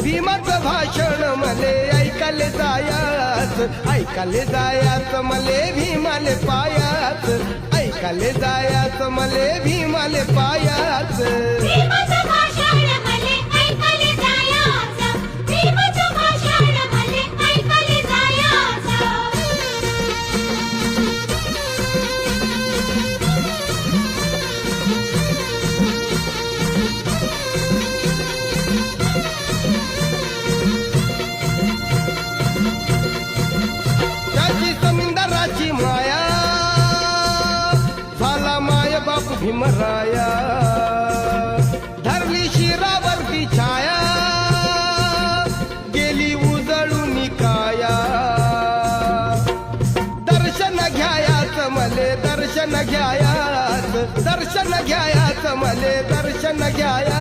भीमाचं भाषण मले ऐकाले जायाच मले भीमाले पायाच ऐकाले जायाच मले भीमाले पायाच भीमाचं भाषण मले ऐकाले जायाचं भीमाचं भाषण मले ऐकाले जायाचं त्याची जमीनदाराची माया झाला माय बाप भीमराया धरली शिरावरती छाया गेली उजळून काया दर्शन घ्यायाच मले दर्शन घ्यायाच मले दर्शन घ्याया